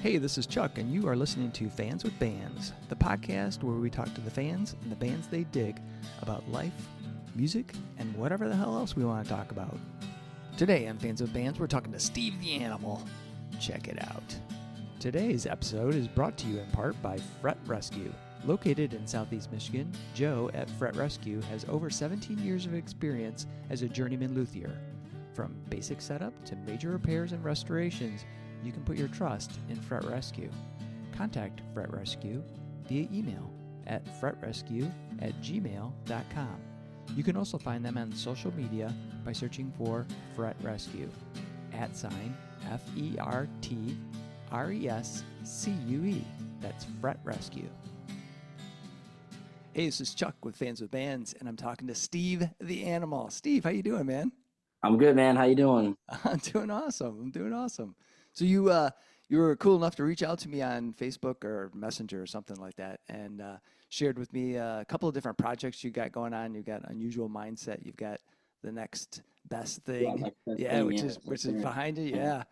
Hey, this is Chuck, and you are listening to Fans with Bands, the podcast where we talk to the fans and the bands they dig about life, music, and whatever the hell else we want to talk about. Today on Fans with Bands, we're talking to Steve the Animal. Check it out. Today's episode is brought to you in part by Fret Rescue. Located in Southeast Michigan, Joe at Fret Rescue has over 17 years of experience as a journeyman luthier. From basic setup to major repairs and restorations, you can put your trust in Fret Rescue. Contact Fret Rescue via email at fretrescue@gmail.com. You can also find them on social media by searching for Fret Rescue, @FERTRESCUE. That's Fret Rescue. Hey, this is Chuck with Fans with Bands, and I'm talking to Steve the Animal. Steve, how you doing, man? I'm good, man. How you doing? I'm doing awesome. So you were cool enough to reach out to me on Facebook or Messenger or something like that, and shared with me a couple of different projects you got going on. You've got Unusual Mindset. You've got The Next Best Thing. Which is behind it. Yeah.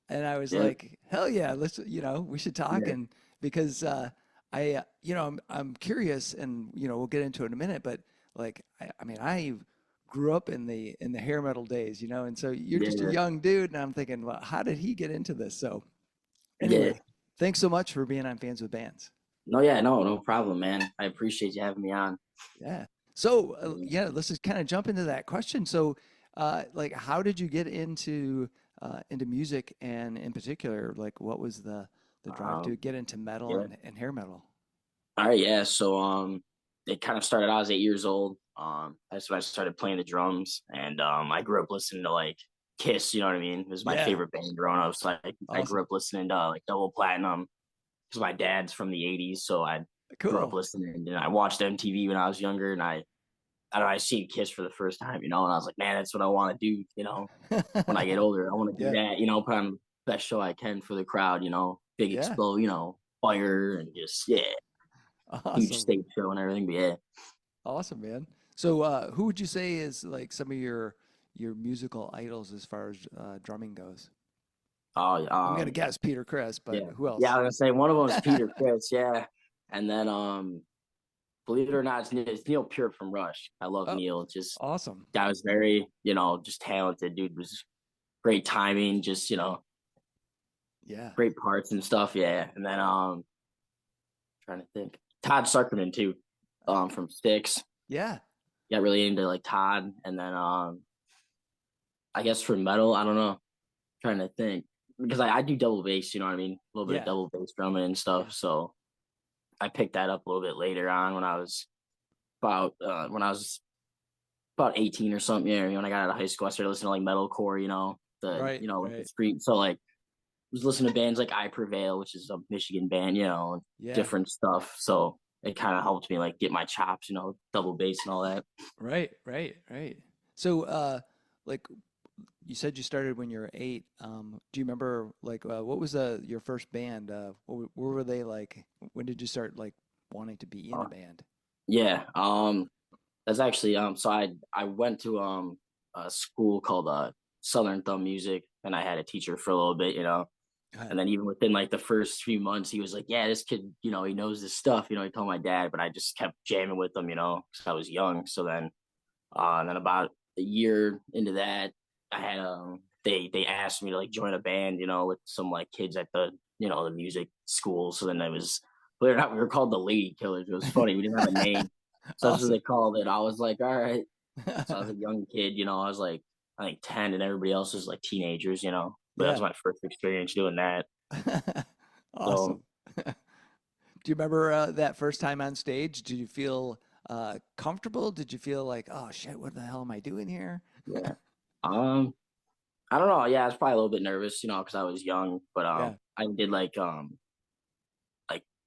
And I was like, hell yeah, let's we should talk. And because I'm curious, and we'll get into it in a minute, but like I grew up in the hair metal days, and so you're just a young dude, and I'm thinking, well, how did he get into this? So anyway, thanks so much for being on Fans with Bands. No problem, man. I appreciate you having me on. Yeah. So let's just kind of jump into that question. So how did you get into music, and in particular, like what was the drive to get into metal and hair metal? All right, yeah. So it kind of started. I was 8 years old. That's when I started playing the drums, and I grew up listening to like Kiss. You know what I mean? It was my favorite band growing up. So I grew up listening to like Double Platinum because my dad's from the '80s. So I grew up listening, and I watched MTV when I was younger, and I see Kiss for the first time, and I was like, man, that's what I want to do. When I get older, I want to do that. Put on the best show I can for the crowd. Big explode. Fire and just huge stage show and everything. But awesome, man. So who would you say is like some of your musical idols as far as drumming goes? I'm gonna guess Peter Criss, but who else? Yeah, I was gonna say one of them is Peter Criss, and then believe it or not, it's Neil Peart from Rush. I love Neil. Just awesome. Guy was very just talented. Dude was great timing. Just great parts and stuff. Yeah, and then trying to think, Todd Sucherman too, from Styx. Yeah. Got really into like Todd, and then I guess for metal, I don't know. Trying to think, because I do double bass, you know what I mean? A little bit of double bass drumming and stuff. So I picked that up a little bit later on when I was about 18 or something. When I got out of high school, I started listening to like metalcore, the street. So like was listening to bands like I Prevail, which is a Michigan band, different stuff. So it kind of helped me like get my chops, double bass and all that. Right. So, like you said, you started when you were 8. Do you remember like what was your first band? What were they like? When did you start like wanting to be in a band? Yeah. That's actually so I went to a school called Southern Thumb Music, and I had a teacher for a little bit, And then even within like the first few months, he was like, yeah, this kid, he knows this stuff. He told my dad, but I just kept jamming with him, because I was young. So then about a year into that, I had they asked me to like join a band, with some like kids at the the music school. So then believe it or not, we were called the Lady Killers. It was funny. We didn't have a name. So that's what they called it. I was like, all right. So I was a young kid, I was like, I think 10, and everybody else was like teenagers, But that was my first experience doing that. Awesome. So, do you remember that first time on stage? Did you feel comfortable? Did you feel like, oh shit, what the hell am I doing here? Yeah. I don't know. Yeah, I was probably a little bit nervous, because I was young, but I did like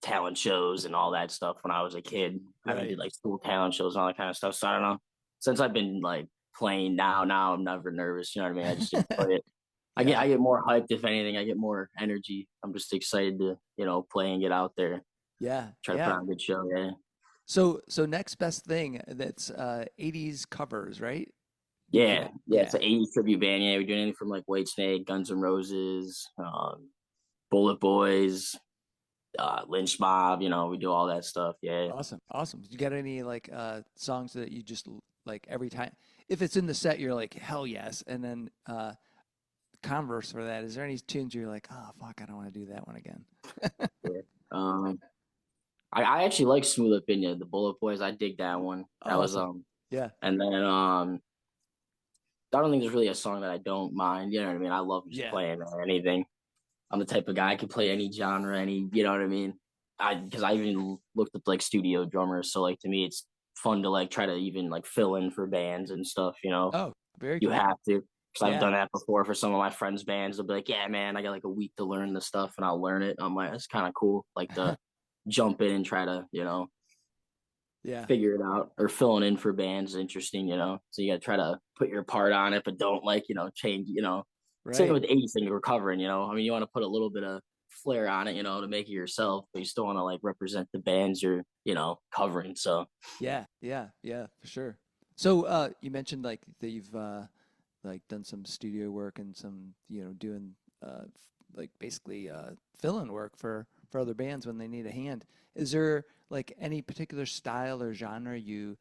talent shows and all that stuff when I was a kid. I did like school talent shows and all that kind of stuff. So I don't know. Since I've been like playing now I'm never nervous. You know what I mean? I just enjoy it. I get more hyped, if anything. I get more energy. I'm just excited to, play and get out there. Yeah. Try to put on a good show. Yeah. So Next Best Thing, that's 80s covers, right? Yeah. It's an 80s tribute band. Yeah, we're doing anything from like Whitesnake, Guns N' Roses, Bullet Boys, Lynch Mob. We do all that stuff. Yeah. Awesome, awesome. You got any like songs that you just like every time if it's in the set you're like hell yes, and then converse for that, is there any tunes you're like, oh fuck, I don't want to do that one again? Yeah. Um, I actually like Smooth Opinion, the Bullet Boys. I dig that one. That was Awesome. Yeah. and then I don't think there's really a song that I don't mind. You know what I mean? I love just Yeah. playing anything. I'm the type of guy I can play any genre, you know what I mean? Because I even looked at like studio drummers, so like to me it's fun to like try to even like fill in for bands and stuff. Oh, very You cool. have to, because I've Yeah. done that before for some of my friends' bands. They'll be like, "Yeah, man, I got like a week to learn this stuff," and I'll learn it. I'm like, that's kind of cool, like to jump in and try to Yeah. figure it out, or filling in for bands is interesting. So you got to try to put your part on it, but don't like change. Same Right. with anything you're covering. I mean, you want to put a little bit of flair on it, to make it yourself, but you still want to like represent the bands you're covering. So Yeah. Yeah. Yeah, for sure. So you mentioned like that you've like done some studio work and some, doing like basically fill-in work for other bands when they need a hand. Is there like any particular style or genre you've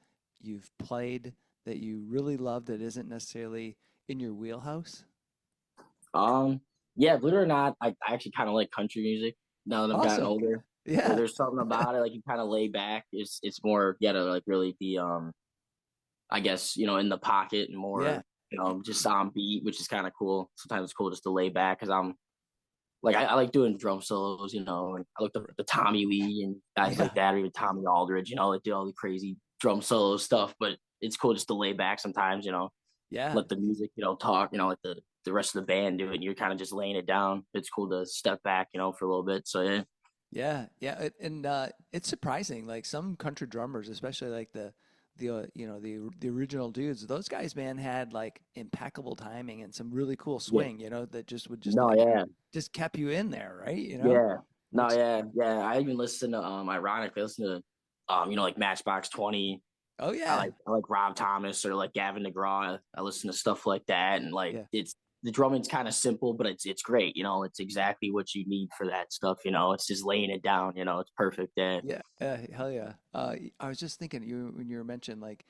played that you really love that isn't necessarily in your wheelhouse? um yeah, believe it or not, I actually kind of like country music now that I've gotten Awesome. older. Yeah. There's something about it, like you kind of lay back. It's more, you gotta like really be I guess, in the pocket, and Yeah. more, just on beat, which is kind of cool. Sometimes it's cool just to lay back, because I'm like, I like doing drum solos, and I looked up the Tommy Lee and guys like Yeah. that, or even Tommy Aldridge, that do all the crazy drum solo stuff. But it's cool just to lay back sometimes, Yeah. let the music, talk, let the rest of the band do it. And you're kind of just laying it down. It's cool to step back, for a little bit. So yeah. Yeah, yeah, and it's surprising. Like some country drummers, especially like the original dudes. Those guys, man, had like impeccable timing and some really cool Yeah. swing. That just would just No, like yeah. just kept you in there, right? Yeah. No, Which yeah. Yeah. I even listen to ironically, I listen to like Matchbox 20. oh I yeah, like I like Rob Thomas, or like Gavin DeGraw. I listen to stuff like that, and like yeah, it's the drumming's kind of simple, but it's great. It's exactly what you need for that stuff. It's just laying it down. It's perfect. Yeah. yeah, hell yeah. I was just thinking you when you were mentioning like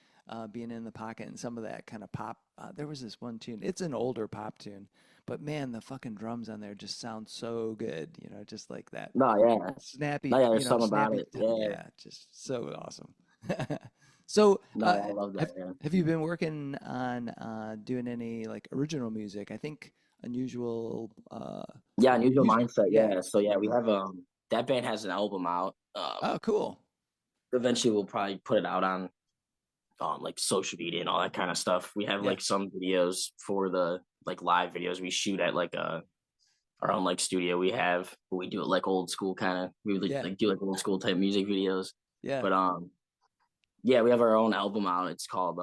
being in the pocket and some of that kind of pop. There was this one tune. It's an older pop tune, but man, the fucking drums on there just sound so good. Just like that No, yeah. No, snappy, yeah. There's something about snappy. it. Yeah. Yeah, just so awesome. So, No, I love that. have Yeah. have you been working on doing any like original music? I think Unusual. Yeah. Unusual Us Mindset. Yeah. Yeah. So yeah, we have that band has an album out. Oh, cool. Eventually we'll probably put it out on like social media and all that kind of stuff. We have Yeah. like some videos for the like live videos we shoot at like our own like studio we have, but we do it like old school kind of. We would Yeah. like do like old school type music videos. Yeah. But yeah, we have our own album out. It's called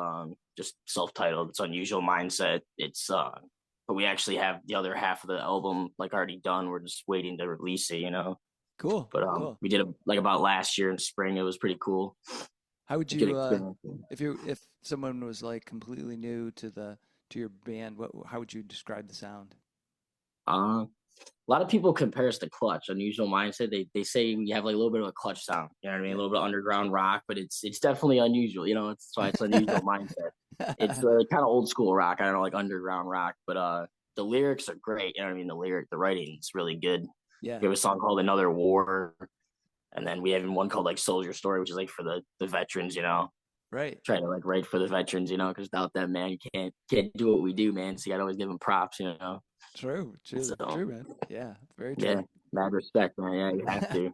just self-titled. It's Unusual Mindset. It's but we actually have the other half of the album like already done. We're just waiting to release it. Cool. But Cool. we did it like about last year in spring. It was pretty cool. How would A good you experience. if someone was like completely new to your band, how would you describe the sound? A lot of people compare us to Clutch. Unusual Mindset. They say we have like a little bit of a Clutch sound. You know what I mean? A Yeah. little bit of underground rock, but it's definitely unusual. It's why it's Unusual Mindset. It's kind of old school rock. I don't know, like underground rock, but the lyrics are great. You know what I mean? The writing is really good. Yeah. We have a song called Another War, and then we have one called like Soldier Story, which is like for the veterans. Right. Try to like write for the veterans. Because without them, man, you can't do what we do, man. So you gotta always give them props. True. True. So True, man. Yeah. Very yeah, true. mad respect, man. Yeah, you have to.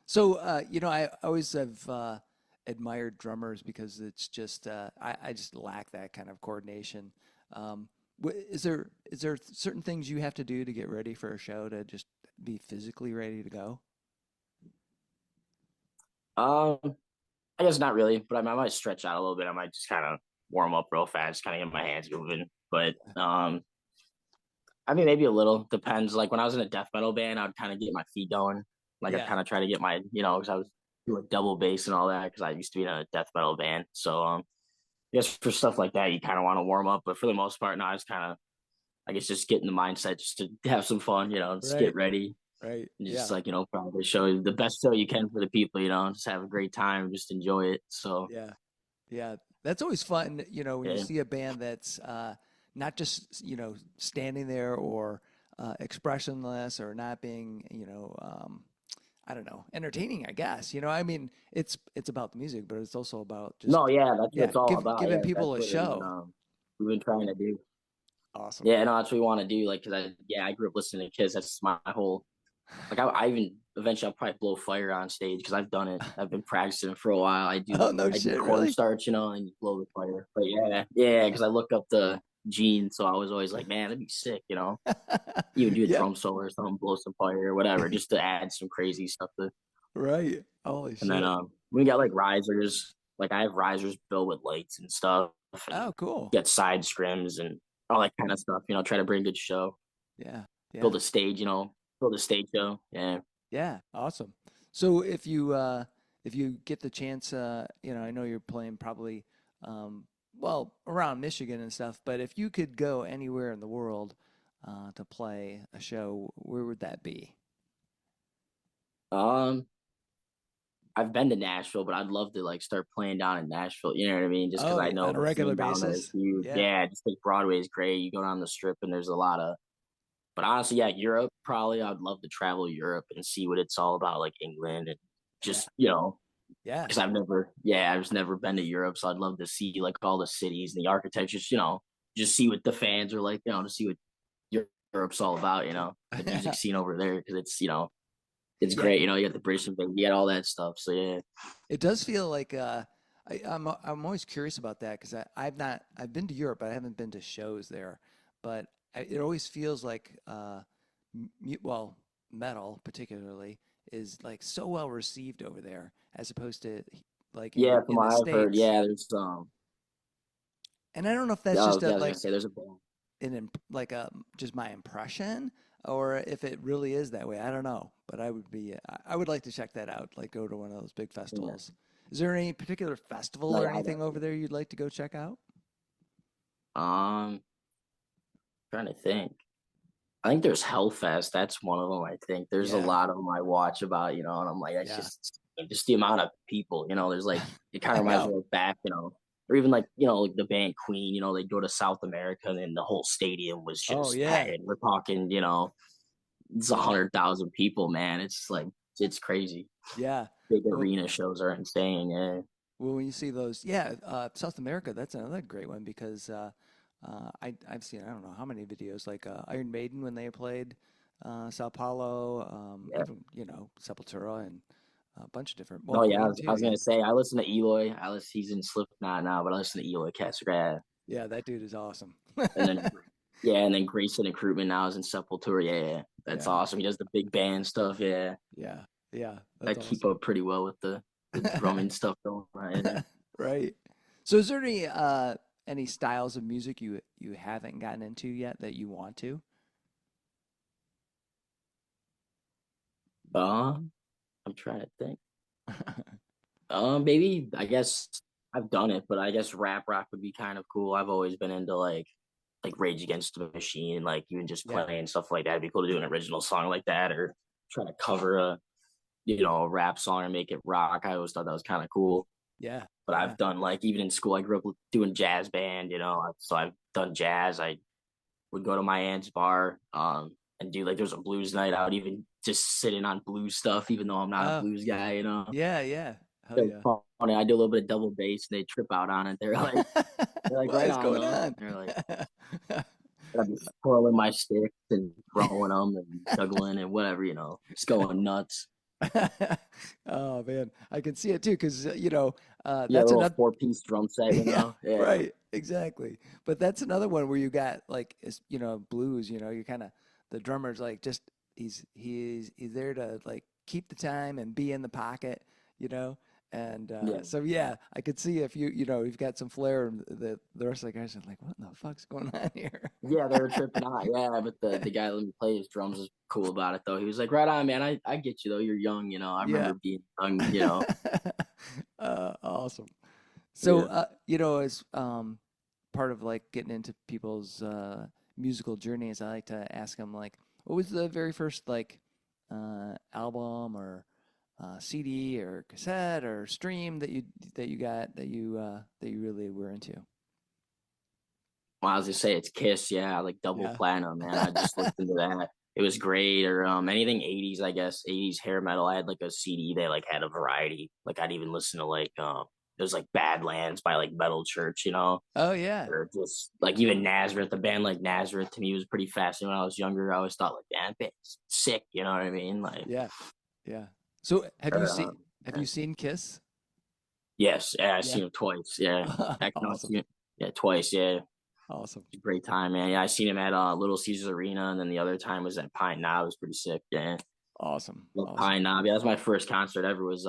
So, I always have admired drummers because it's just I just lack that kind of coordination. Is there certain things you have to do to get ready for a show to just be physically ready to go? Um, I guess not really, but I might stretch out a little bit. I might just kind of warm up real fast, kind of get my hands moving. But I mean, maybe a little depends. Like when I was in a death metal band, I'd kind of get my feet going. Like I'd Yeah, kind of try to get my, because I was doing double bass and all that, because I used to be in a death metal band. So I guess for stuff like that, you kind of want to warm up. But for the most part, no, I was kind of, I guess, just get in the mindset just to have some fun. Just right. get ready. Right. And just Yeah. like, probably show the best show you can for the people, just have a great time, just enjoy it. So Yeah. Yeah. That's always fun, when you yeah. see a band that's not just, standing there or expressionless or not being, I don't know, entertaining, I guess. I mean, it's about the music, but it's also about just No, yeah, that's what yeah, it's all about. giving Yeah, that's people a what show. we've been trying to do. Awesome. Yeah, no, that's what we want to do. Like, cause I grew up listening to Kiss. That's my whole. Like, I even eventually I'll probably blow fire on stage because I've done it. I've been practicing for a while. Oh, no I do shit, really? cornstarch, and you blow the fire. But yeah, yeah, because I look up the gene, so I was always like, man, that'd be sick, Even do a Yeah, drum solo or something, blow some fire or whatever, just to add some crazy stuff to. right. Holy And then shit. we got like risers. Like I have risers built with lights and stuff, and Oh, cool. get side scrims and all that kind of stuff. Try to bring a good show, Yeah, build yeah, a stage. Build a stage show. Yeah. yeah. Awesome. So if you get the chance, I know you're playing probably well around Michigan and stuff, but if you could go anywhere in the world to play a show, where would that be? Um, I've been to Nashville, but I'd love to like start playing down in Nashville. You know what I mean? Just because Oh, I know on a the regular scene down there is basis? huge. Yeah. Yeah, just like Broadway is great. You go down the strip and there's a lot of. But honestly, yeah, Europe probably. I'd love to travel Europe and see what it's all about, like England and Yeah. just Yeah. because I've never been to Europe, so I'd love to see like all the cities and the architecture. Just see what the fans are like. To see what Europe's all about. The music scene over there because it's Yeah. great. You got the British Invasion, you got all that stuff. So yeah. It does feel like I'm always curious about that because I've been to Europe, but I haven't been to shows there. But it always feels like well, metal particularly is like so well received over there as opposed to like in Yeah, from in the what I've heard, States. yeah, there's And I don't know if that's yeah, just yeah, I was gonna like say there's a band. like a just my impression or if it really is that way. I don't know, but I would like to check that out. Like go to one of those big Yeah. festivals. Is there any particular festival No, or yeah, I anything over definitely. there you'd like to go check out? Trying to think. I think there's Hellfest. That's one of them. I think there's a Yeah, lot of them I watch about, and I'm like, that's yeah. just the amount of people. There's like it kind I of reminds me know. of back, or even like like the band Queen. They go to South America and then the whole stadium was Oh just yeah, packed. We're talking, it's a yeah, 100,000 people, man. It's like it's crazy. yeah. Big Well, arena shows are insane. Yeah. well, when you see those, yeah, South America, that's another great one because I've seen I don't know how many videos like Iron Maiden when they played Sao Paulo, Yeah. even Sepultura and a bunch of different. Well, No, yeah, Queen I too. was Yeah, gonna say I listen to Eloy. He's in Slipknot now, but I listen to Eloy Casgrad. yeah, that dude is awesome. And then yeah, and then Grayson and Krutman now is in Sepultura. Yeah, yeah, that's Yeah, awesome. He does the big band stuff. Yeah, yeah, yeah. I That's keep awesome. up pretty well with the drumming stuff going on. Yeah. Right. So, is there any styles of music you haven't gotten into yet that you want to? Um, I'm trying to think. Maybe I guess I've done it, but I guess rap rock would be kind of cool. I've always been into like Rage Against the Machine, like even just Yeah, playing stuff like that. It'd be cool to do an original song like that, or try to cover a rap song and make it rock. I always thought that was kind of cool. yeah, But yeah. I've done like even in school, I grew up doing jazz band, so I've done jazz. I would go to my aunt's bar, and do like there's a blues night. I would even just sit in on blues stuff, even though I'm not a Oh, blues guy. yeah, yeah. Hell So yeah. funny. I do a little bit of double bass, and they trip out on it. They're like What right is on going though. on? They're like I'd be twirling my sticks and throwing them and juggling and whatever, just going nuts. Oh man, I can see it too because Yeah, a that's little another. 4-piece drum set, Yeah, Yeah, right, exactly. But that's another one where you got like blues. You kind of the drummer's like just he's there to like keep the time and be in the pocket, you know. And yeah. so yeah, I could see if you've got some flair, and the rest of the guys are like, what in the fuck's going on here? Yeah, they were tripping out. Yeah, but the guy that let me play his drums was cool about it though. He was like, "Right on, man. I get you though. You're young. I Yeah. remember being young. Awesome. So, Yeah. as part of like getting into people's musical journeys, I like to ask them like, what was the very first like album or CD or cassette or stream that you got that you really were into? Well, I was gonna say it's Kiss, yeah, like double Yeah. platinum, man. I just listened to that. It was great. Or anything 80s, I guess, 80s hair metal. I had like a CD that like had a variety. Like I'd even listen to like it was like Badlands by like Metal Church, Oh yeah. or just like even Nazareth, the band like Nazareth to me was pretty fascinating when I was younger. I always thought like that band's sick, you know what I mean? Like Yeah. Yeah. So or, have you seen Kiss? yes, yeah, I've Yeah. seen him twice. Yeah. Actually, no, I've Awesome. seen it, yeah, twice, yeah. Awesome. Great time, man. Yeah, I seen him at Little Caesars Arena, and then the other time was at Pine Knob. It was pretty sick. Yeah, Awesome. love Awesome. Pine Knob. Yeah, that's my first concert ever. Was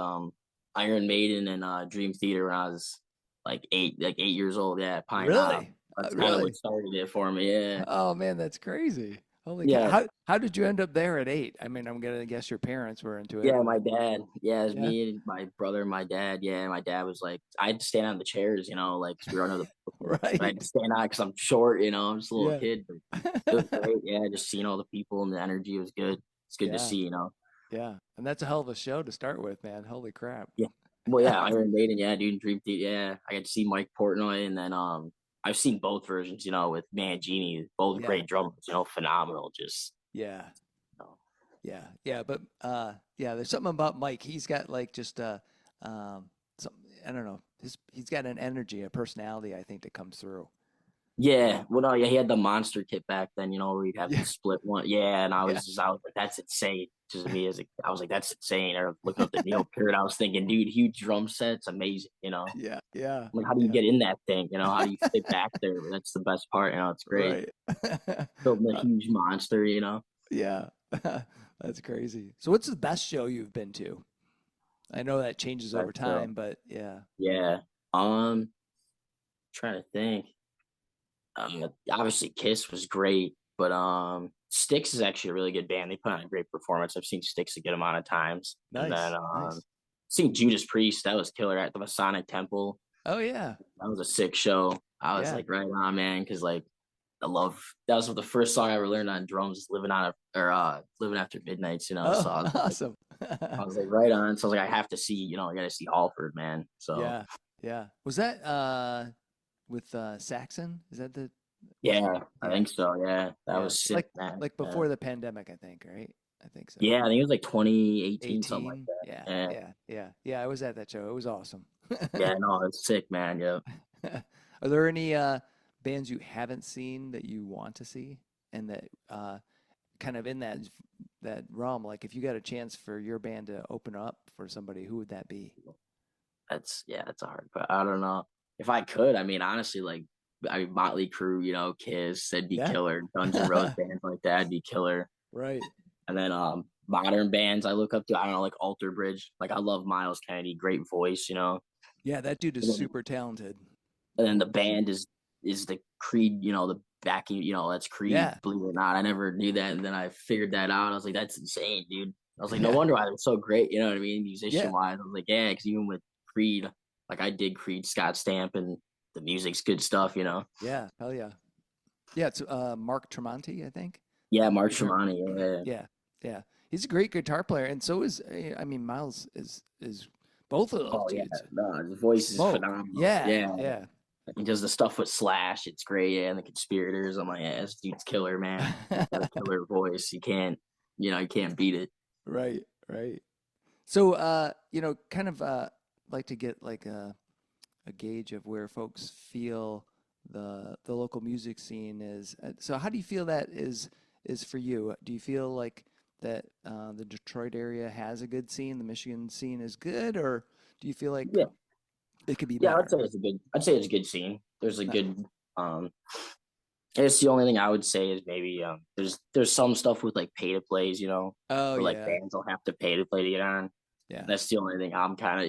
Iron Maiden and Dream Theater when I was like 8 years old. Yeah, Pine Knob. Really? That's kind of Really? what started it for me. Yeah, Oh man, that's crazy. Holy cow. yeah, How did you end up there at 8? I mean, I'm gonna guess your parents were into it, yeah. but My dad. Yeah, it's yeah. me and my brother and my dad. Yeah, my dad was like, I had to stand on the chairs, like 'cause we were under the. I had Right. to stand on because I'm short. I'm just a little Yeah. kid. But it was great. Yeah, just seeing all the people and the energy was good. It's good to Yeah. see. Yeah. And that's a hell of a show to start with, man. Holy crap. Yeah. Well, yeah, Iron Maiden, yeah, dude, Dream Theater, yeah. I got to see Mike Portnoy, and then I've seen both versions, with Mangini, both Yeah. great drummers, phenomenal. Just Yeah. you know, Yeah. Yeah. But yeah, there's something about Mike. He's got like just some I don't know. He's got an energy, a personality, I think, that comes through. yeah. Well, no, yeah, he had the monster kit back then, where he'd have the Yeah. split one. Yeah, and Yeah. I was like, that's insane. To me, I was like, that's insane. Or looking up the Neil Peart, I was thinking, dude, huge drum sets, amazing. Yeah. Yeah. Like, how do you Yeah. get in that thing? How do you fit back there? That's the best part. It's great. Right. Building a Uh, huge monster. yeah. That's crazy. So what's the best show you've been to? I know that changes over But time, but yeah. yeah. Um, trying to think. Obviously Kiss was great, but Styx is actually a really good band. They put on a great performance. I've seen Styx a good amount of times, and then Nice. Nice. seen Judas Priest. That was killer at the Masonic Temple. Oh yeah. That was a sick show. I was Yeah. like, right on, man, because like I love that was the first song I ever learned on drums, living after midnights. Oh, So awesome. I was like right on. So I was like, I have to see, I got to see Halford, man. So Yeah. Yeah. Was that with Saxon? Is that the yeah, I yeah. think so. Yeah, that Yeah. was sick, man. Like Yeah. before the pandemic, I think, right? I think so. Yeah, I think it was like 2018, something like 18. that. Yeah. Yeah. Yeah. Yeah. Yeah, I was at that show. It was awesome. Yeah, no, it's sick, man. Yeah. Are there any bands you haven't seen that you want to see and that kind of in that realm, like if you got a chance for your band to open up for somebody, who would that be? That's a hard but I don't know. If I could, I mean, honestly, like Motley Crue, Kiss, that'd be Yeah. killer. Guns N' Roses bands like that'd be killer. Right. And then modern bands I look up to, I don't know, like Alter Bridge. Like I love Miles Kennedy, great voice. Yeah, that dude is And then, super talented. and then the band is the Creed, the backing, that's Creed, Yeah. believe it or not. I never knew that. And then I figured that out. I was like, that's insane, dude. I was like, no Yeah. wonder why they're so great, you know what I mean? Musician Yeah. wise. I was like, yeah, because even with Creed, like I dig Creed, Scott Stamp, and the music's good stuff. Yeah. Hell yeah. Yeah, it's Mark Tremonti, I think. Yeah, Mark Guitar. Tremonti, yeah. Yeah. Yeah. He's a great guitar player, and so is I mean Miles is both of those Oh yeah, dudes. no, his voice is Smoke. phenomenal. Yeah. Yeah. Yeah. He does the stuff with Slash, it's great, yeah, and the Conspirators. I'm like, yeah, this dude's killer, man. He's got a killer voice. You can't beat it. Right, right. So, kind of like to get like a gauge of where folks feel the local music scene is. So, how do you feel that is for you? Do you feel like that the Detroit area has a good scene, the Michigan scene is good, or do you feel like Yeah. it could be Yeah, better? I'd say it's a good scene. There's a No. good I guess the only thing I would say is maybe there's some stuff with like pay to plays, Oh where like yeah, bands will have to pay to play to get on. yeah, That's the only thing I'm kind of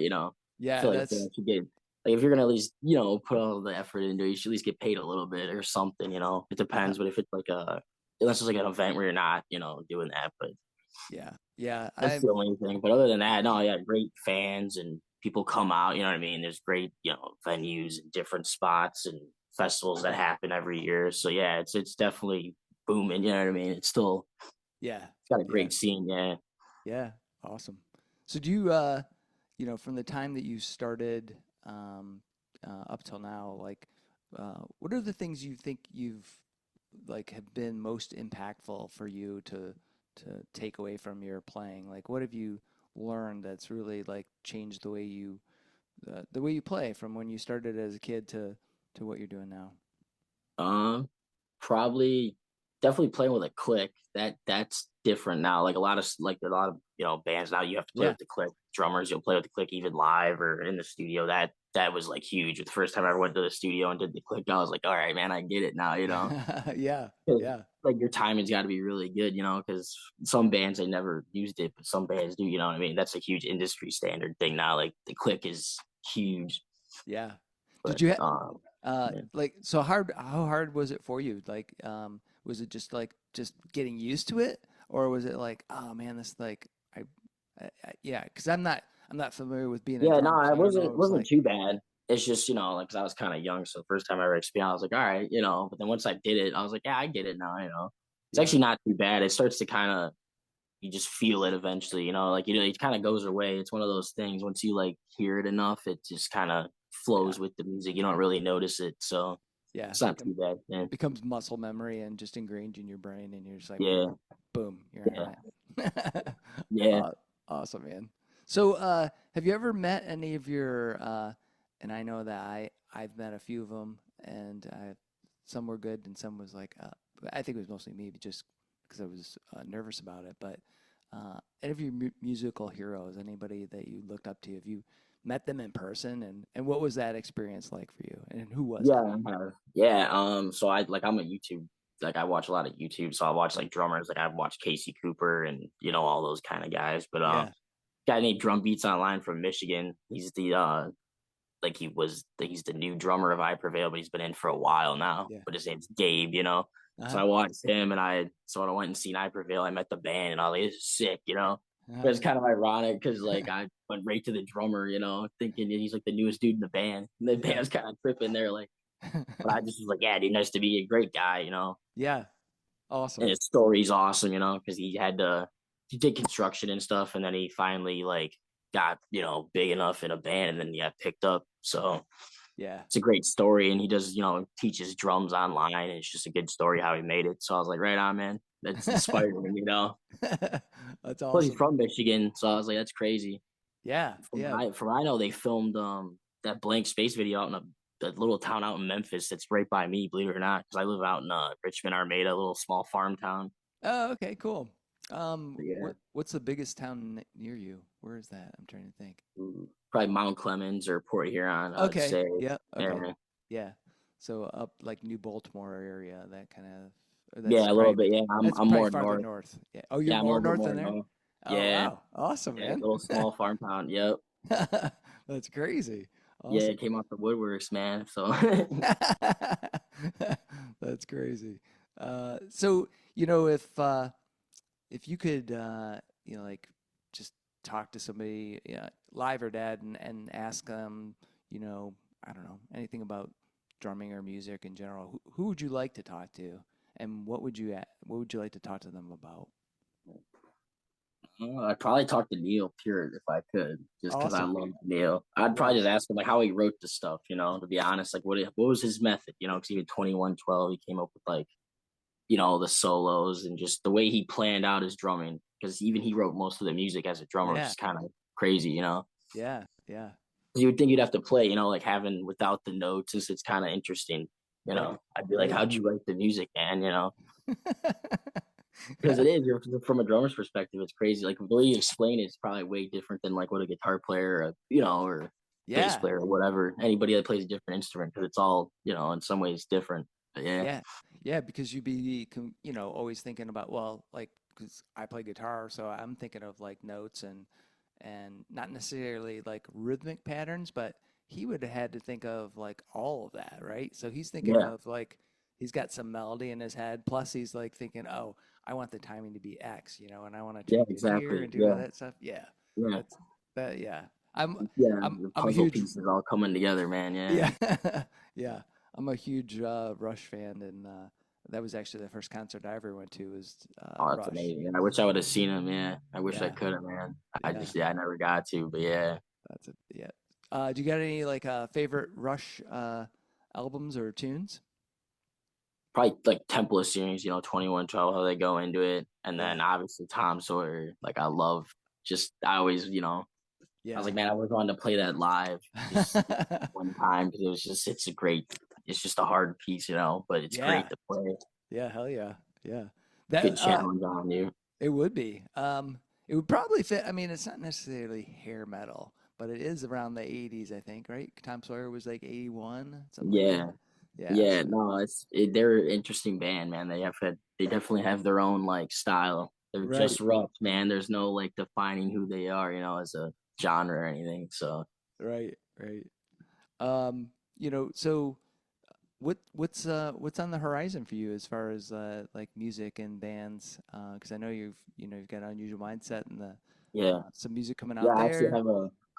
yeah. feel like That's bands should get like if you're gonna at least put all the effort into it, you should at least get paid a little bit or something. It yeah, depends, but if it's like unless it's like an event where you're not doing that, but yeah, yeah. that's the only thing. But other than that, no, yeah, great fans and people come out. You know what I mean? There's great venues and different spots and festivals that happen every year. So yeah, it's definitely booming. You know what I mean? It's Yeah, got a yeah. great scene. Yeah. Yeah, awesome. So do you, from the time that you started up till now, like, what are the things you think you've like have been most impactful for you to take away from your playing? Like, what have you learned that's really like changed the way you play from when you started as a kid to what you're doing now? Um, Probably definitely playing with a click. That's different now. Like a lot of bands now you have to play Yeah. with the click. Drummers you'll play with the click even live or in the studio. That was like huge. The first time I ever went to the studio and did the click, I was like, all right, man, I get it now. Yeah. 'Cause, Yeah. like your timing's got to be really good. Because some bands they never used it, but some bands do. You know what I mean? That's a huge industry standard thing now. Like the click is huge. Yeah. Did But you yeah. like how hard was it for you? Like was it just like just getting used to it or was it like, oh man, this like yeah, 'cause I'm not familiar with being a Yeah, no, drummer, it so I don't know what it was wasn't like. too bad. It's just, like, 'cause I was kind of young, so the first time I ever experienced, I was like, all right, But then once I did it, I was like, yeah, I get it now. It's Yeah. actually not too bad. It starts to kind of you just feel it eventually, like it kind of goes away. It's one of those things. Once you like hear it enough, it just kind of Yeah. flows with the music. You don't really notice it, so Yeah. it's not too bad. Yeah, Becomes muscle memory and just ingrained in your brain and you're just like yeah, boom, you're yeah, on it. yeah. Awesome, man. So, have you ever met any of and I know that I've met a few of them, and some were good, and some was like, I think it was mostly me, but just because I was nervous about it. But any of your musical heroes, anybody that you looked up to, have you met them in person, and what was that experience like for you, and who was it? Yeah, I have. Yeah. So I'm a YouTube. Like I watch a lot of YouTube, so I watch like drummers. Like I've watched Casey Cooper and all those kind of guys. But Yeah, guy named Drum Beats Online from Michigan. He's the he's the new drummer of I Prevail, but he's been in for a while now. yeah. But his name's Gabe. So Uh-huh. I watched him, and so when I went and seen I Prevail, I met the band, and I was like, "This is sick." But Uh-huh. it's kind of ironic because like I went right to the drummer, thinking he's like the newest dude in the band. And the Yeah. band's kind of tripping there, like. But I just was like, yeah, dude, nice to be a great guy. Yeah. And Awesome. his story's awesome, because he did construction and stuff, and then he finally like got big enough in a band, and then he got picked up. So Yeah. it's a great story, and he does teaches drums online, and it's just a good story how he made it. So I was like, right on, man, that's inspiring. That's Plus he's awesome. from Michigan, so I was like, that's crazy. Yeah. Yeah. From what I know, they filmed that blank space video out in a little town out in Memphis that's right by me, believe it or not, because I live out in Richmond, Armada, a little small farm town. Oh, okay, cool. Yeah, What's the biggest town near you? Where is that? I'm trying to think. probably Mount Clemens or Port Huron, I'd Okay. say. Yeah. Okay. Yeah, Yeah. So up like New Baltimore area, that kind of. yeah, a little bit. Yeah, That's I'm probably more farther north. north. Yeah. Oh, you're Yeah, I'm a more little bit north more than there? north. Oh, Yeah, wow. Awesome, yeah, man. little small farm town. Yep. That's crazy. Yeah, Awesome. it came off the woodworks, man. So That's crazy. So if you could like just talk to somebody, yeah, live or dead, and ask them, I don't know anything about drumming or music in general, who would you like to talk to, and what would you like to talk to them about? I'd probably talk to Neil Peart if I could, just because I Awesome. love Neil. I'd Yeah. probably just ask him like how he wrote the stuff, to be honest, like what was his method, because even 2112, he came up with like, the solos and just the way he planned out his drumming, because even he wrote most of the music as a drummer, which Yeah. is kind of crazy. Yeah. Yeah. You would think you'd have to play, like having without the notes, since it's kind of interesting. Right. I'd be like, Right. how'd you write the music, man? Because it is from a drummer's perspective, it's crazy. Like the way you explain it is probably way different than like what a guitar player, or bass Yeah. player, or whatever. Anybody that plays a different instrument, because it's all in some ways different. But yeah, Yeah, yeah, because you'd be, always thinking about, well, like, because I play guitar, so I'm thinking of like notes and not necessarily like rhythmic patterns, but he would have had to think of like all of that, right? So he's thinking yeah, of like he's got some melody in his head, plus he's like thinking, oh, I want the timing to be X, and I want to yeah, change it here exactly. and do all Yeah, that stuff. Yeah, yeah, that's that. Yeah, I'm yeah. I'm The I'm a puzzle huge pieces all coming together, man. Yeah, yeah, yeah. I'm a huge Rush fan, and that was actually the first concert I ever went to was Oh, that's Rush. amazing. I wish I would have seen him. Yeah, I wish I Yeah, could have, man. I yeah, just, yeah, I never got to. But yeah, that's it. Yeah. Do you got any like favorite Rush albums or tunes? probably like Temple of Series, 2112, how they go into it. And Yeah, then obviously Tom Sawyer. Like, I love just, I always, I was yeah. like, man, I was wanting to play that live just one time because it's just a hard piece, but it's Yeah, great to play. yeah, hell yeah, yeah. Good That challenge on you. it would be. It would probably fit. I mean, it's not necessarily hair metal, but it is around the '80s, I think, right? Tom Sawyer was like '81, something like that. Yeah. Yeah. Yeah, no, they're an interesting band, man. They definitely have their own like style. They're Right, just rough, man. There's no like defining who they are, as a genre or anything. So right, right. Um, so what's on the horizon for you as far as like music and bands? Because I know you've got Unusual Mindset and the yeah, some music coming yeah. out there.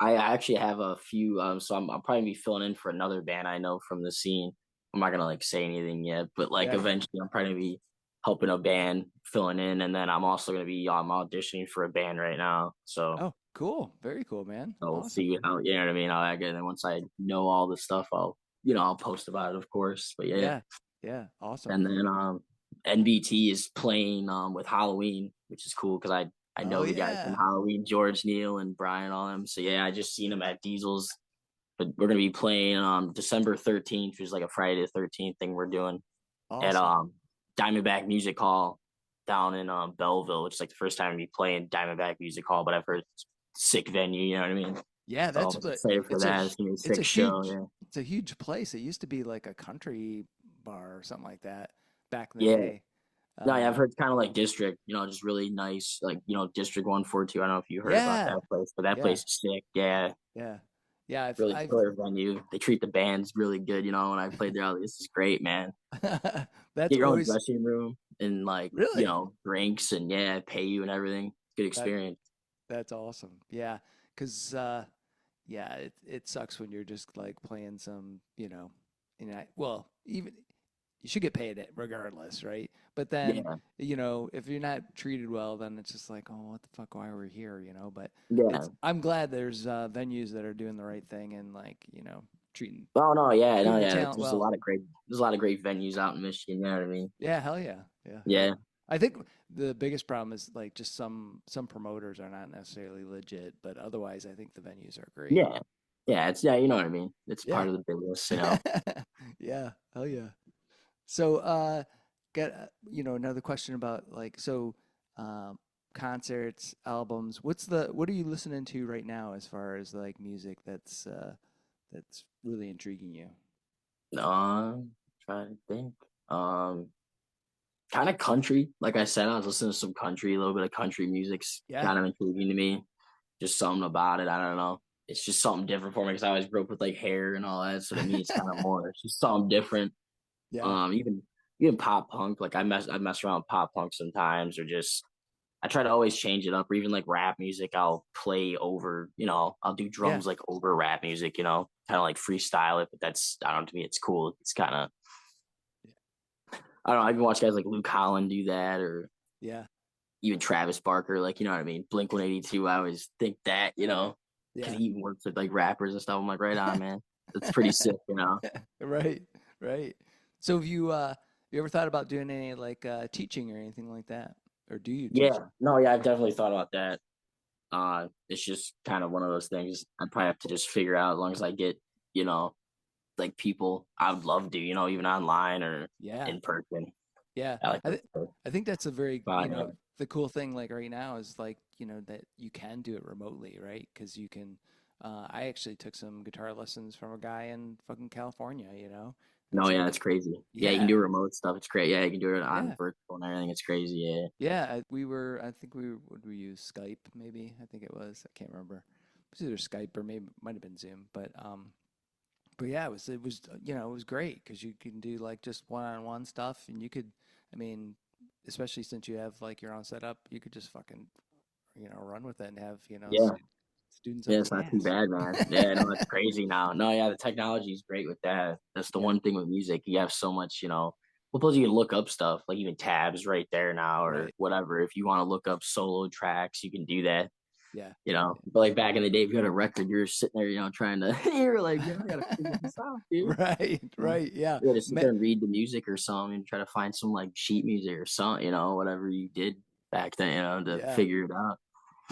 I actually have a few. So I'm probably be filling in for another band I know from the scene. I'm not gonna like say anything yet, but like Yeah. eventually I'm probably gonna be helping a band filling in, and then I'm also gonna be I'm auditioning for a band right now. So Oh, cool. Very cool, man. I'll Awesome. see how, you know what I mean? How that goes. And then once I know all the stuff, I'll post about it, of course. But yeah. Yeah. Yeah. Awesome. And then NBT is playing with Halloween, which is cool because I Oh know the guys from yeah. Halloween, George Neal and Brian, all them. So yeah, I just seen them at Diesel's. But we're gonna be playing December 13th, which is like a Friday the 13th thing we're doing at Awesome. Diamondback Music Hall down in Bellville, which is like the first time we play in Diamondback Music Hall, but I've heard it's a sick venue, you know what I mean? Yeah, So that's I'm but excited for it's a that. It's gonna be a it's a sick show. huge Yeah. it's a huge place. It used to be like a country bar or something like that back in the Yeah. day. No, yeah, Um, I've heard kind of like District, just really nice, like, District 142. I don't know if you heard about yeah, that place, but that yeah, place is sick. Yeah. yeah, yeah. Really I've killer venue. They treat the bands really good, when I played there. I was like, this is great, man. that's Get your own always dressing room and like, really drinks and yeah, pay you and everything. Good that experience. that's awesome. Yeah, because yeah, it sucks when you're just like playing some, well, even you should get paid it regardless, right? But then, Yeah. if you're not treated well, then it's just like, oh, what the fuck, why are we here? But Yeah. I'm glad there's venues that are doing the right thing and like, treating Oh no, yeah, no, treating the yeah. talent well. There's a lot of great venues out in Michigan, you know what I mean? Yeah, hell yeah, yeah, hell Yeah. yeah. I think the biggest problem is like just some promoters are not necessarily legit, but otherwise, I think the venues are great. Yeah. Yeah, yeah, you know what I mean. It's Yeah, part of the business. yeah, hell yeah. So, got another question about like um, concerts, albums. What are you listening to right now as far as like music that's really intriguing you? Trying to think. Um, Kind of country. Like I said, I was listening to some country, a little bit of country music's Yeah, kind of intriguing to me. Just something about it. I don't know. It's just something different for me because I always grew up with like hair and all that. So to me, it's kind of more. It's just something different. yeah, Even pop punk. Like I mess around with pop punk sometimes, or just I try to always change it up. Or even like rap music, I'll play over. I'll do yeah, drums like over rap music. Kind of like freestyle it. But that's I don't know. To me, it's cool. It's kind of I don't know. I even watch guys like Luke Holland do that, or yeah, even Travis Barker. Like you know what I mean. Blink 182. I always think that because yeah. he even works with like rappers and stuff. I'm like, right on, man. That's pretty sick. Right, right. So have you ever thought about doing any like teaching or anything like that, or do you teach? Yeah, no, yeah, I've definitely thought about that. It's just kind of one of those things I probably have to just figure out as long as I get, you know, like people I would love to, even online or Yeah, in person. yeah. I like I th I think that's a very, spot, yeah. the cool thing like right now is like, that you can do it remotely, right? Because you can I actually took some guitar lessons from a guy in fucking California. No, It's yeah, like, it's crazy. Yeah, you can yeah, do remote stuff. It's great. Yeah, you can do it on yeah. virtual and everything. It's crazy. Yeah. Yeah, I think would we use Skype maybe? I think it was. I can't remember. It was either Skype or maybe might have been Zoom, but yeah, it was great because you can do like just one-on-one stuff, and you could, I mean, especially since you have like your own setup, you could just fucking run with it and have Yeah. students Yeah, up it's the not too ass. bad, man. Yeah, no, it's crazy now. No, yeah, the technology is great with that. That's the Yeah, one thing with music. You have so much, well, plus you can look up stuff like even tabs right there now or Right. whatever. If you want to look up solo tracks, you can do that. Yeah. You know, but like back in the day, if you had a record, you're sitting there, trying to, you're like, I gotta figure this out, dude. Right. You know, Right. Yeah. you had to sit there and read the music or something and try to find some like sheet music or something, whatever you did back then, to Yeah. figure it out.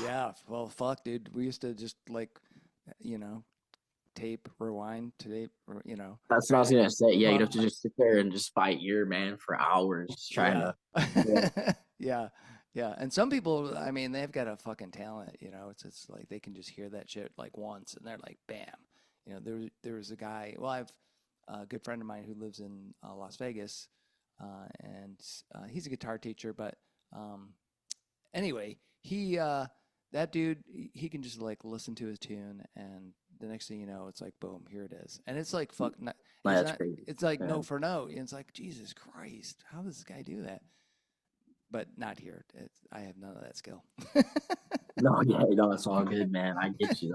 Yeah. Well, fuck, dude. We used to just like, you know, tape, rewind, tape, That's what I try was to. gonna say. Yeah, you'd have Well, to just sit there and just by ear, man, for hours, just trying yeah. to. Yeah, Yeah. Yeah. And some people, I mean, they've got a fucking talent, it's like they can just hear that shit like once and they're like, bam. There was a guy, well, I've a good friend of mine who lives in Las Vegas, and he's a guitar teacher, but um, anyway, that dude, he can just like listen to his tune, and the next thing you know, it's like boom, here it is, and it's like fuck, not, he's that's not, crazy. it's like Yeah. note for note, and it's like Jesus Christ, how does this guy do that? But not here. I have none of that skill. No, yeah, no, it's all good, man. I get you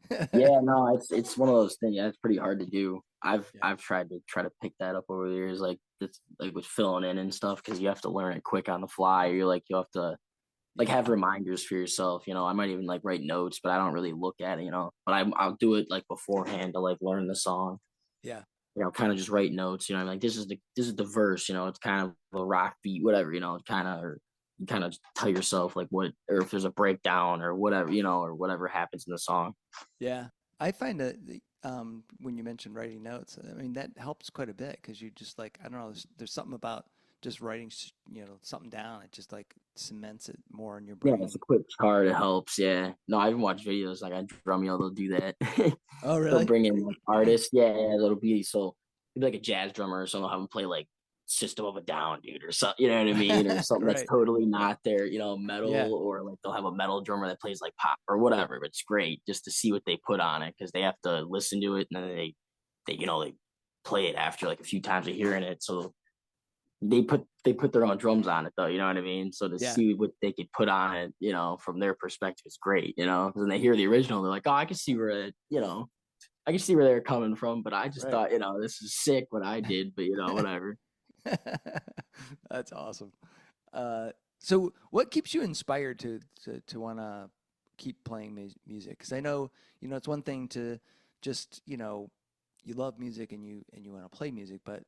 though. Yeah, no, it's one of those things. Yeah, it's pretty hard to do. I've Yeah, I've tried to pick that up over the years, like it's like with filling in and stuff, because you have to learn it quick on the fly. You're like you have to like yeah, have reminders for yourself. I might even like write notes, but I don't really look at it. But I'll do it like beforehand to like learn the song. yeah, Kind of just write notes. I'm like this is the verse. It's kind of a rock beat, whatever. Kind of or you kind of tell yourself like what or if there's a breakdown or whatever, or whatever happens in the song. yeah. I find that when you mentioned writing notes, I mean that helps quite a bit because you just like I don't know. There's something about just writing, something down. It just like cements it more in your Yeah, it's a brain. quick chart. It helps. Yeah. No, I even watch videos like on Drumeo. They'll do that. Oh, They'll really? bring in like artists. Yeah, yeah. That'll be so. It'll be like a jazz drummer or something. They'll have them play like System of a Down, dude, or something. You know what I mean? Or something that's Right. totally not their, Yeah. metal, or like they'll have a metal drummer that plays like pop or whatever. But it's great just to see what they put on it because they have to listen to it and then they play it after like a few times of hearing it. So they put their own drums on it though, you know what I mean? So to Yeah. see what they could put on it, from their perspective is great. When they hear the original, they're like, oh, I can see I can see where they're coming from, but I just Right. thought, this is sick what I did, but whatever. That's awesome. Uh, so, what keeps you inspired to want to keep playing music? Because I know, it's one thing to just, you love music and you want to play music, but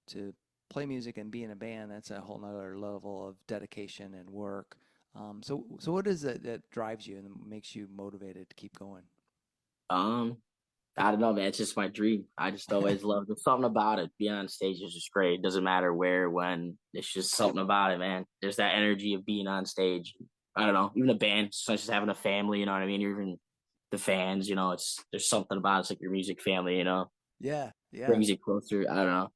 to play music and be in a band, that's a whole nother level of dedication and work. So what is it that drives you and makes you motivated to keep going? Um, I don't know, man. It's just my dream. I just always loved it. Something about it. Being on stage is just great. It doesn't matter where, when. It's just something about it, man. There's that energy of being on stage. I don't know. Even a band, it's just having a family. You know what I mean? Or even the fans. There's something about it. It's like your music family. Yeah, yeah. Brings you closer. I don't know.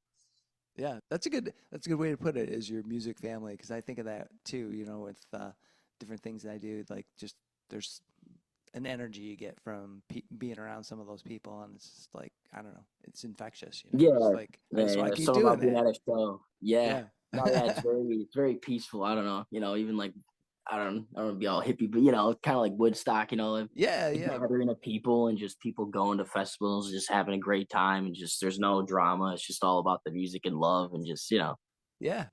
Yeah, that's a good way to put it. Is your music family? Because I think of that too. With different things that I do. Like just there's an energy you get from being around some of those people, and it's just like I don't know, it's infectious. It's Yeah, like I yeah, just want yeah. to keep Something doing about being that. at a show. Yeah. Yeah, No, yeah, it's very peaceful. I don't know. Even like I don't want to be all hippie, but kind of like Woodstock. Like yeah, the yeah, gathering of people and just people going to festivals, just having a great time, and just there's no drama. It's just all about the music and love, and just yeah, yeah.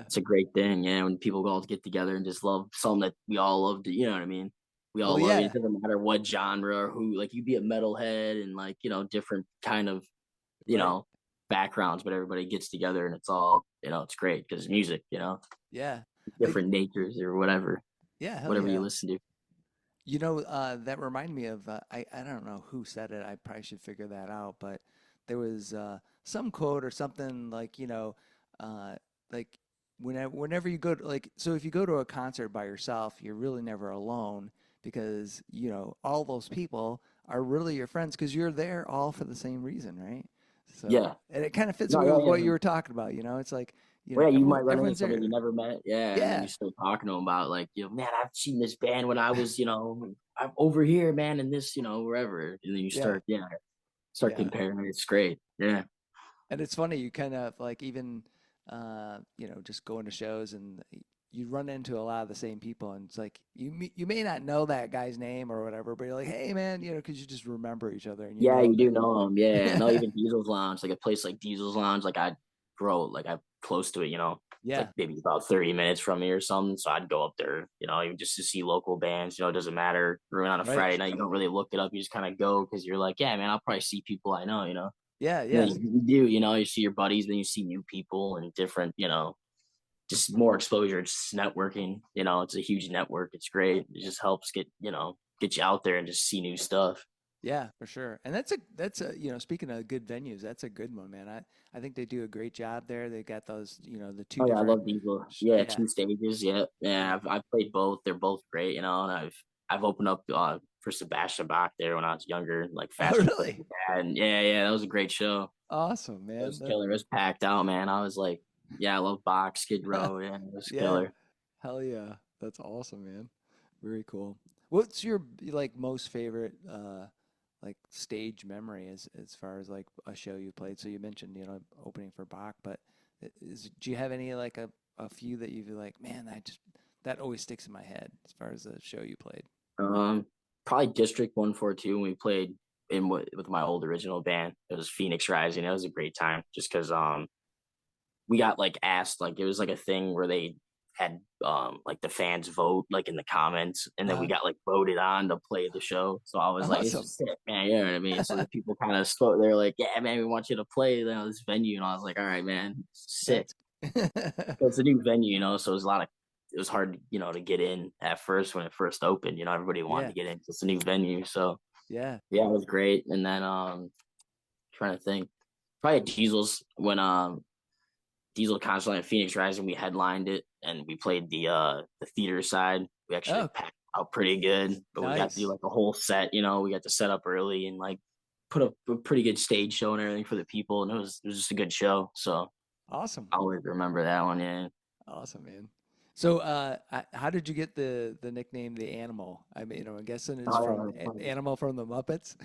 it's a great thing. Yeah, when people all get together and just love something that we all love. You know what I mean? We Well, all love it. yeah, It doesn't matter what genre or who. Like you be a metalhead and like different kind of you right. know backgrounds, but everybody gets together and it's all it's great because music. Yeah, I, Different natures or whatever yeah, hell whatever you yeah. listen to. That reminded me of I don't know who said it. I probably should figure that out. But there was some quote or something like uh, like whenever you go to like so if you go to a concert by yourself, you're really never alone because all those people are really your friends because you're there all for the same reason, right? So Yeah. and it kind of fits No, with yeah, what yeah. you were talking about. It's like Well, yeah, you everyone might run into everyone's somebody you there. never met. Yeah, and then you Yeah, start talking to them about like, man, I've seen this band when I was, I'm over here, man, and this, wherever. And then you yeah, start yeah. comparing. It's great. Yeah. And it's funny, you kind of like even, just going to shows and you run into a lot of the same people, and it's like you may not know that guy's name or whatever, but you're like, hey man, because you just remember each other and you Yeah, know you do that. know them. Yeah. No, even Diesel's Lounge, like a place like Diesel's Lounge, like I grow, like I'm close to it, it's like Yeah. maybe about 30 minutes from me or something. So I'd go up there, even just to see local bands, it doesn't matter. Or on a Right. Friday night, you don't really look it up. You just kind of go because you're like, yeah, man, I'll probably see people I know. Yeah. And then Yeah. you do, you see your buddies, then you see new people and different, just more exposure, just networking, it's a huge network. It's great. It just helps get you out there and just see new stuff. Yeah, for sure. And that's a speaking of good venues, that's a good one, man. I think they do a great job there. They got those, the two Oh yeah, I different love Diesel. Yeah, yeah. two stages. Yeah, yeah. Yeah. I've played both. They're both great. And I've opened up for Sebastian Bach there when I was younger, like Oh, Faster Play really? with Dad. And yeah, that was a great show. Awesome, It man. was killer. It was packed out, man. I was like, yeah, I love Bach, Skid That Row. Yeah, it was yeah. killer. Hell yeah. That's awesome, man. Very cool. What's your like most favorite like stage memory as far as like a show you played? So you mentioned, opening for Bach, but do you have any like a few that you feel like, man, that always sticks in my head as far as the show you played? Um, Probably District 142 when we played with my old original band. It was Phoenix Rising. It was a great time just because we got like asked, like it was like a thing where they had like the fans vote like in the comments, and then we Uh, got like voted on to play the show. So I was like, this awesome. is sick, man. You know what I mean? So the people kind of spoke. They're like, yeah, man, we want you to play, this venue. And I was like, all right, man, sick. That's So it's a new venue, so it was hard, to get in at first when it first opened. Everybody wanted yeah. to get in. It's a new venue. So Yeah. yeah, it was great. And then trying to think, probably Diesel Concert at Phoenix Rising, we headlined it and we played the theater side. We actually Oh, packed out pretty good, but we got to do nice. like a whole set. We got to set up early and like put up a pretty good stage show and everything for the people, and it was just a good show. So Awesome. I always remember that one. Yeah. Awesome, man. So, how did you get the nickname the Animal? I mean, I'm guessing it's from Oh, yeah. Animal from the Muppets.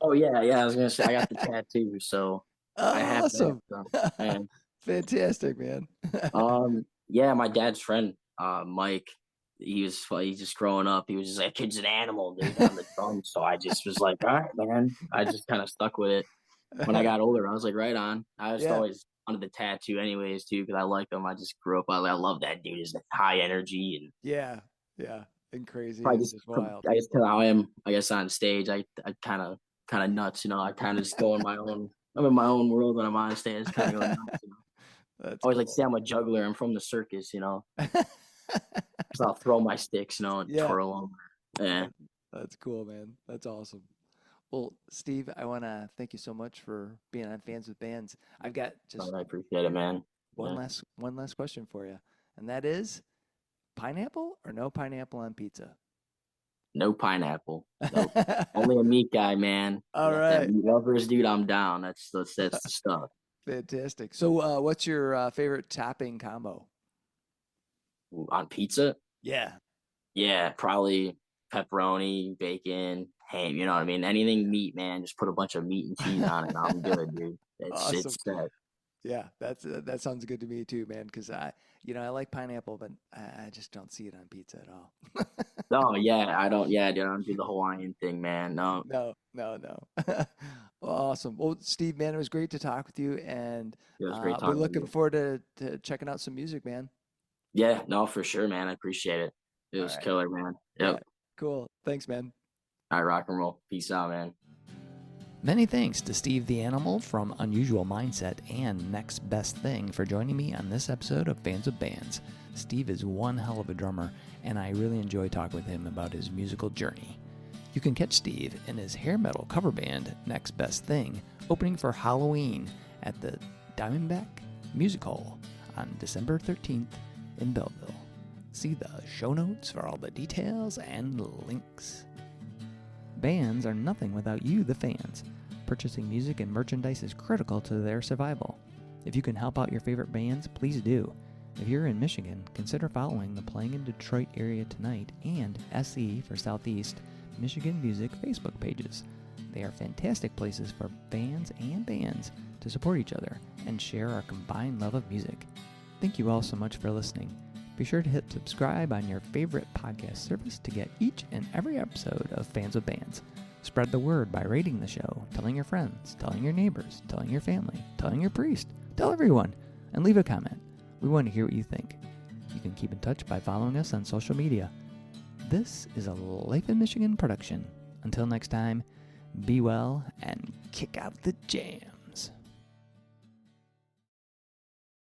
Oh yeah, yeah. I was gonna say I got the tattoo, so I have that. Awesome. So, and Fantastic, man. yeah, my dad's friend, Mike, he's just growing up. He was just like, kid's an animal, dude, on the drums. So I just was like, all right, man. I just kind of stuck with it. When I got older, I was like, right on. I just Yeah, always wanted the tattoo, anyways, too, because I like him. I just grew up. I love that dude. Is high energy and yeah, yeah. And crazy probably and just wild. I guess how I am. I guess on stage, I kind of nuts. I kind of just go in my own. I'm in my own world when I'm on stage. I just kind of go nuts. That's Always like to say cool. I'm a juggler. I'm from the circus, because I'll throw my sticks, and Yeah, twirl them. Yeah, that's cool, man. That's awesome. Well, Steve, I want to thank you so much for being on Fans with Bands. I've got just I appreciate it, man. one Yeah. last question for you, and that is pineapple or no pineapple on pizza? No pineapple. Nope. Only a meat guy, man. All You got that right. meat lovers, dude. I'm down. That's the stuff. Fantastic. So, what's your favorite topping combo? Ooh, on pizza, Yeah. yeah, probably pepperoni, bacon, ham. You know what I mean? Anything meat, man. Just put a bunch of meat and cheese on it. I'm good, dude. It's Awesome. set. Yeah, that sounds good to me too, man. Because I like pineapple, but I just don't see it on pizza at all. Oh yeah, I don't. Yeah, dude, I don't do the Hawaiian thing, man. No, No, no, no. Well, awesome. Well, Steve, man, it was great to talk with you, and it was great we're talking to looking you. forward to checking out some music, man. Yeah, no, for sure, man. I appreciate it. It All was right. killer, man. Yeah. Yep. Cool. Thanks, man. All right, rock and roll. Peace out, man. Many thanks to Steve the Animal from Unusual Mindset and Next Best Thing for joining me on this episode of Fans of Bands. Steve is one hell of a drummer, and I really enjoy talking with him about his musical journey. You can catch Steve in his hair metal cover band, Next Best Thing, opening for Halloween at the Diamondback Music Hall on December 13th in Bellville. See the show notes for all the details and links. Bands are nothing without you, the fans. Purchasing music and merchandise is critical to their survival. If you can help out your favorite bands, please do. If you're in Michigan, consider following the Playing in Detroit Area Tonight and SE for Southeast Michigan Music Facebook pages. They are fantastic places for fans and bands to support each other and share our combined love of music. Thank you all so much for listening. Be sure to hit subscribe on your favorite podcast service to get each and every episode of Fans of Bands. Spread the word by rating the show, telling your friends, telling your neighbors, telling your family, telling your priest. Tell everyone. and leave a comment. We want to hear what you think. You can keep in touch by following us on social media. This is a Life in Michigan production. Until next time, be well and kick out the jam.